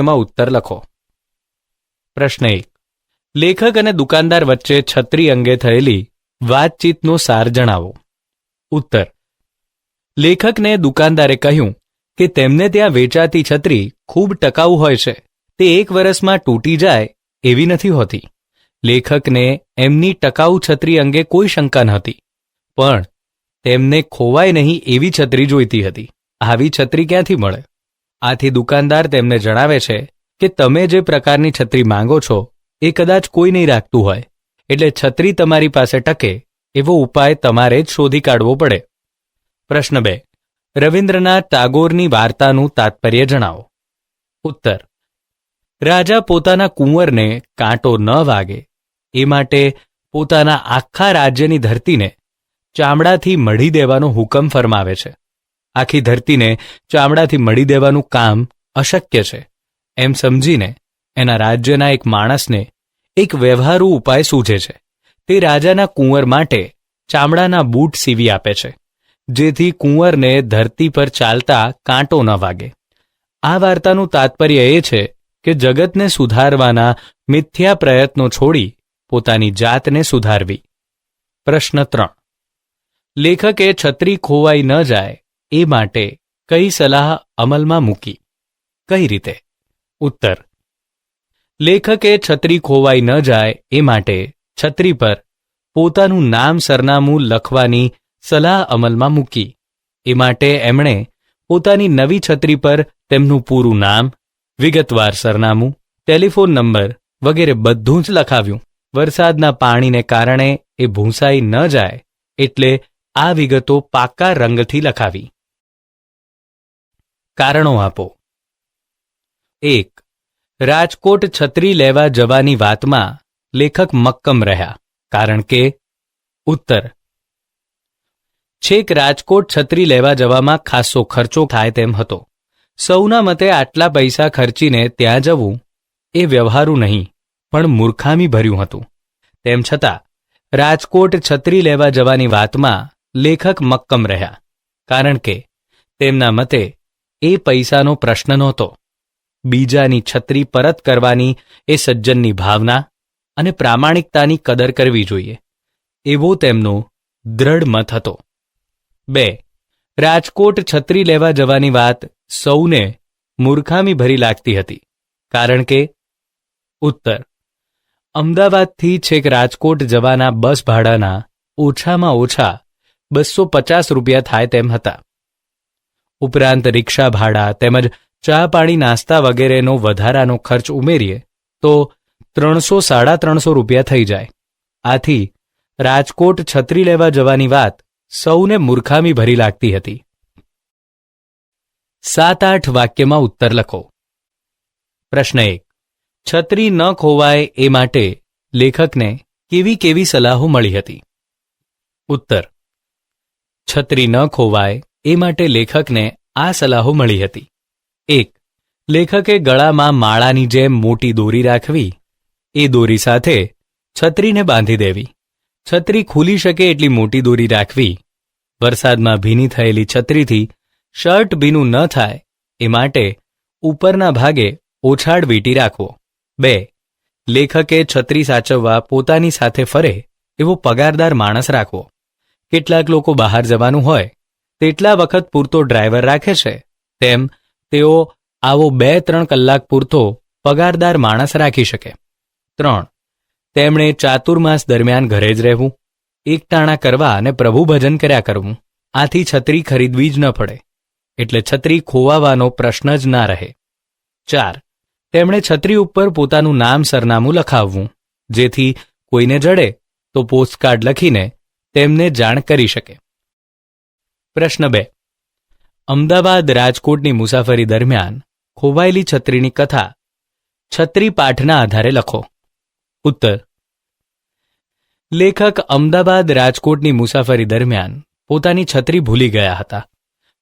એમાં ઉત્તર લખો. પ્રશ્ન 1. લેખક અને દુકાનદાર વચ્ચે છત્રી અંગે થયેલી વાતચીતનો સાર જણાવો. ઉત્તર. લેખકને દુકાનદારે કહ્યું કે તેમને ત્યાં વેચાતી છત્રી ખૂબ ટકાઉ હોય છે, તે 1 વર્ષમાં તૂટી જાય એવી નથી હોતી. લેખકને એમની ટકાઉ છત્રી અંગે કોઈ શંકા નહોતી, પણ તેમને ખોવાય નહીં એવી છત્રી જોઈતી હતી. આવી છત્રી ક્યાંથી મળે? આથી દુકાનદાર તેમને જણાવે છે કે તમે જે પ્રકારની છત્રી માંગો છો એ કદાચ કોઈ નહીં રાખતું હોય, એટલે છત્રી તમારી પાસે ટકે એવો ઉપાય તમારે જ શોધી કાઢવો પડે. પ્રશ્ન 2. રવિન્દ્રનાથ ટાગોરની વાર્તાનું તાત્પર્ય જણાવો. ઉત્તર. રાજા પોતાના કુંવરને કાંટો ન વાગે એ માટે પોતાના આખા રાજ્યની ધરતીને ચામડાથી મઢી દેવાનો હુકમ ફરમાવે છે. આખી ધરતીને ચામડાથી મઢી દેવાનું કામ અશક્ય છે એમ સમજીને એના રાજ્યના એક માણસને એક વ્યવહારુ ઉપાય સૂઝે છે. તે રાજાના કુંવર માટે ચામડાના બૂટ સીવી આપે છે, જેથી કુંવરને ધરતી પર ચાલતા કાંટો ન વાગે. આ વાર્તાનું તાત્પર્ય એ છે કે જગતને સુધારવાના મિથ્યા પ્રયત્નો છોડી પોતાની જાતને સુધારવી. પ્રશ્ન 3. લેખકે છત્રી ખોવાઈ ન જાય એ માટે કઈ સલાહ અમલમાં મૂકી? કઈ રીતે? ઉત્તર. લેખકે છત્રી ખોવાઈ ન જાય એ માટે છત્રી પર પોતાનું નામ સરનામું લખવાની સલાહ અમલમાં મૂકી. એ માટે એમણે પોતાની નવી છત્રી પર તેમનું પૂરું નામ, વિગતવાર સરનામું, ટેલિફોન નંબર વગેરે બધું જ લખાવ્યું. વરસાદના પાણીને કારણે એ ભૂંસાઈ ન જાય એટલે આ વિગતો પાકા રંગથી લખાવી. કારણો આપો. 1. રાજકોટ છત્રી લેવા જવાની વાતમાં લેખક મક્કમ રહ્યા, કારણ કે. ઉત્તર. છેક રાજકોટ છત્રી લેવા જવામાં ખાસો ખર્ચો થાય તેમ હતો. સૌના મતે આટલા પૈસા ખર્ચીને ત્યાં જવું એ વ્યવહારુ નહીં, પણ મૂર્ખામી ભર્યું હતું. તેમ છતાં રાજકોટ છત્રી લેવા જવાની વાતમાં લેખક મક્કમ રહ્યા, કારણ કે તેમના મતે એ પૈસાનો પ્રશ્ન નહોતો. બીજાની છત્રી પરત કરવાની એ સજ્જનની ભાવના અને પ્રામાણિકતાની કદર કરવી જોઈએ, એવો તેમનો દ્રઢ મત હતો. 2. રાજકોટ છત્રી લેવા જવાની વાત સૌને મૂર્ખામી ભરી લાગતી હતી, કારણ કે. ઉત્તર. અમદાવાદથી છેક રાજકોટ જવાના બસ ભાડાના ઓછામાં ઓછા 250 રૂપિયા થાય તેમ હતા. ઉપરાંત રિક્ષા ભાડા તેમજ ચા પાણી નાસ્તા વગેરેનો વધારાનો ખર્ચ ઉમેરીએ તો 300-350 રૂપિયા થઈ જાય. આથી રાજકોટ છત્રી લેવા જવાની વાત સૌને મૂર્ખામી ભરી લાગતી હતી. 7-8 વાક્યમાં ઉત્તર લખો. પ્રશ્ન 1. છત્રી ન ખોવાય એ માટે લેખકને કેવી કેવી સલાહો મળી હતી? ઉત્તર. છત્રી ન ખોવાય એ માટે લેખકને આ સલાહો મળી હતી. 1. લેખકે ગળામાં માળાની જેમ મોટી દોરી રાખવી, એ દોરી સાથે છત્રીને બાંધી દેવી. છત્રી ખુલી શકે એટલી મોટી દોરી રાખવી. વરસાદમાં ભીની થયેલી છત્રીથી શર્ટ ભીનું ન થાય એ માટે ઉપરના ભાગે ઓછાડ વીંટી રાખવો. 2. લેખકે છત્રી સાચવવા પોતાની સાથે ફરે એવો પગારદાર માણસ રાખવો. કેટલાક લોકો બહાર જવાનું હોય તેટલા વખત પૂરતો ડ્રાઈવર રાખે છે, તેમ તેઓ આવો 2-3 કલાક પૂરતો પગારદાર માણસ રાખી શકે. 3. તેમણે ચાતુર્માસ દરમિયાન ઘરે જ રહેવું, એકટાણા કરવા અને પ્રભુ ભજન કર્યા કરવું. આથી છત્રી ખરીદવી જ ન પડે, એટલે છત્રી ખોવાવાનો પ્રશ્ન જ ના રહે. 4. તેમણે છત્રી ઉપર પોતાનું નામ સરનામું લખાવવું, જેથી કોઈને જડે તો પોસ્ટકાર્ડ લખીને તેમને જાણ કરી શકે. પ્રશ્ન 2. અમદાવાદ રાજકોટની મુસાફરી દરમિયાન ખોવાયેલી છત્રીની કથા છત્રી પાઠના આધારે લખો. ઉત્તર. લેખક અમદાવાદ રાજકોટની મુસાફરી દરમિયાન પોતાની છત્રી ભૂલી ગયા હતા,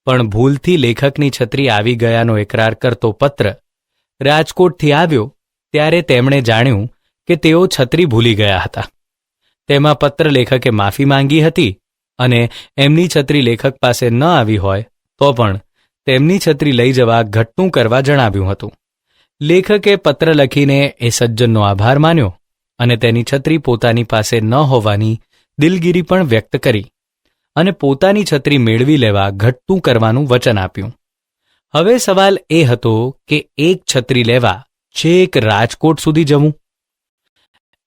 પણ ભૂલથી લેખકની છત્રી આવી ગયાનો એકરાર કરતો પત્ર રાજકોટથી આવ્યો ત્યારે તેમણે જાણ્યું કે તેઓ છત્રી ભૂલી ગયા હતા. તેમાં પત્ર લેખકે માફી માંગી હતી અને એમની છત્રી લેખક પાસે ન આવી હોય તો પણ તેમની છત્રી લઈ જવા ઘટતું કરવા જણાવ્યું હતું. લેખકે પત્ર લખીને એ સજ્જનનો આભાર માન્યો અને તેની છત્રી પોતાની પાસે ન હોવાની દિલગીરી પણ વ્યક્ત કરી અને પોતાની છત્રી મેળવી લેવા ઘટતું કરવાનું વચન આપ્યું. હવે સવાલ એ હતો કે એક છત્રી લેવા છેક રાજકોટ સુધી જવું.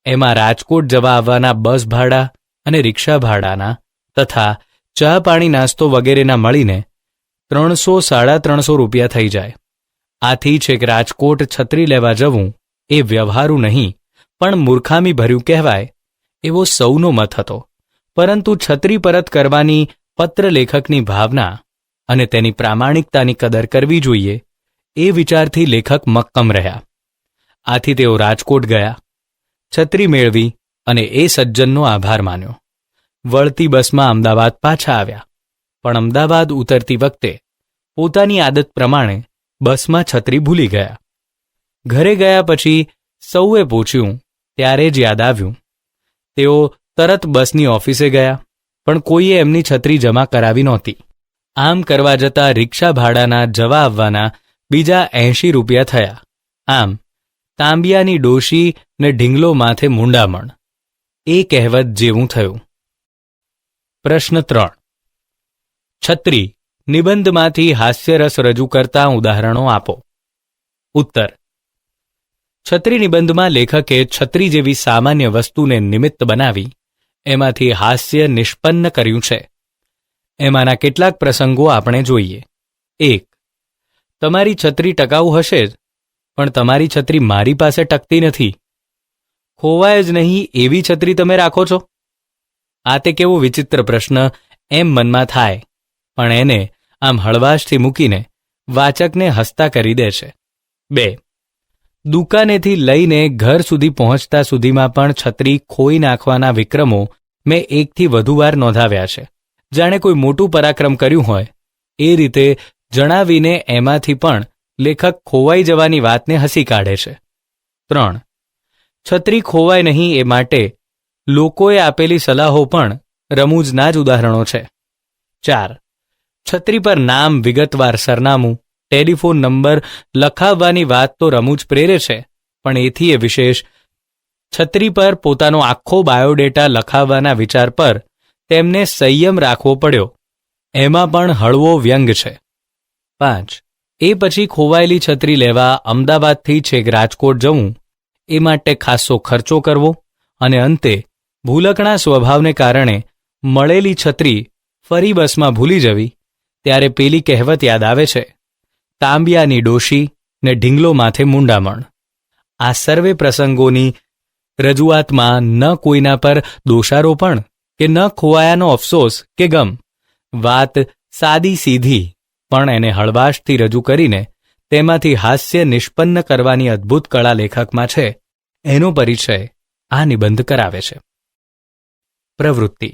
એમાં રાજકોટ જવા આવવાના બસ ભાડા અને રિક્ષા ભાડાના તથા ચા પાણી નાસ્તો વગેરેના મળીને 300-350 રૂપિયા થઈ જાય. આથી છેક રાજકોટ છત્રી લેવા જવું એ વ્યવહારુ નહીં પણ મૂર્ખામી ભર્યું કહેવાય એવો સૌનો મત હતો. પરંતુ છત્રી પરત કરવાની પત્ર લેખકની ભાવના અને તેની પ્રામાણિકતાની કદર કરવી જોઈએ એ વિચારથી લેખક મક્કમ રહ્યા. આથી તેઓ રાજકોટ ગયા, છત્રી મેળવી અને એ સજ્જનનો આભાર માન્યો. વળતી બસમાં અમદાવાદ પાછા આવ્યા, પણ અમદાવાદ ઉતરતી વખતે પોતાની આદત પ્રમાણે બસમાં છત્રી ભૂલી ગયા. ઘરે ગયા પછી સૌએ પૂછ્યું ત્યારે જ યાદ આવ્યું. તેઓ તરત બસની ઓફિસે ગયા, પણ કોઈએ એમની છત્રી જમા કરાવી નહોતી. આમ કરવા જતાં રિક્ષા ભાડાના જવા આવવાના બીજા 80 રૂપિયા થયા. આમ તાંબિયાની ડોશી ને ઢીંગલો માથે મૂંડામણ એ કહેવત જેવું થયું. પ્રશ્ન 3. છત્રી નિબંધમાંથી હાસ્યરસ રજૂ કરતા ઉદાહરણો આપો. ઉત્તર. છત્રી નિબંધમાં લેખકે છત્રી જેવી સામાન્ય વસ્તુને નિમિત્ત બનાવી એમાંથી હાસ્ય નિષ્પન્ન કર્યું છે. એમાંના કેટલાક પ્રસંગો આપણે જોઈએ. 1. તમારી છત્રી ટકાઉ હશે જ, પણ તમારી છત્રી મારી પાસે ટકતી નથી. ખોવાય જ નહીં એવી છત્રી તમે રાખો છો? આ તે કેવો વિચિત્ર પ્રશ્ન એમ મનમાં થાય, પણ એને આમ હળવાશથી મૂકીને વાચકને હસતા કરી દે છે. 2. દુકાનેથી લઈને ઘર સુધી પહોંચતા સુધીમાં પણ છત્રી ખોઈ નાખવાના વિક્રમો મેં 1થી વધુ વાર નોંધાવ્યા છે. જાણે કોઈ મોટું પરાક્રમ કર્યું હોય એ રીતે જણાવીને એમાંથી પણ લેખક ખોવાઈ જવાની વાતને હસી કાઢે છે. 3. છત્રી ખોવાય નહીં એ માટે લોકોએ આપેલી સલાહો પણ રમૂજના જ ઉદાહરણો છે. 4. છત્રી પર નામ, વિગતવાર સરનામું, ટેલિફોન નંબર લખાવવાની વાત તો રમૂજ પ્રેરે છે, પણ એથી એ વિશેષ છત્રી પર પોતાનો આખો બાયોડેટા લખાવવાના વિચાર પર તેમને સંયમ રાખવો પડ્યો, એમાં પણ હળવો વ્યંગ છે. 5. એ પછી ખોવાયેલી છત્રી લેવા અમદાવાદથી છેક રાજકોટ જવું એ માટે ખાસો ખર્ચો કરવો અને અંતે ભૂલકણા સ્વભાવને કારણે મળેલી છત્રી ફરી બસમાં ભૂલી જવી, ત્યારે પેલી કહેવત યાદ આવે છે, તાંબિયાની ડોશી ને ઢીંગલો માથે મૂંડામણ. આ સર્વે પ્રસંગોની રજૂઆતમાં ન કોઈના પર દોષારોપણ કે ન ખોવાયાનો અફસોસ કે ગમ. વાત સાદી સીધી પણ એને હળવાશથી રજૂ કરીને તેમાંથી હાસ્ય નિષ્પન્ન કરવાની અદ્ભુત કળા લેખકમાં છે, એનો પરિચય આ નિબંધ કરાવે છે. પ્રવૃત્તિ.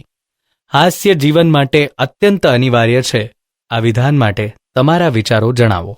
હાસ્ય જીવન માટે અત્યંત અનિવાર્ય છે. આ વિધાન માટે તમારા વિચારો જણાવો.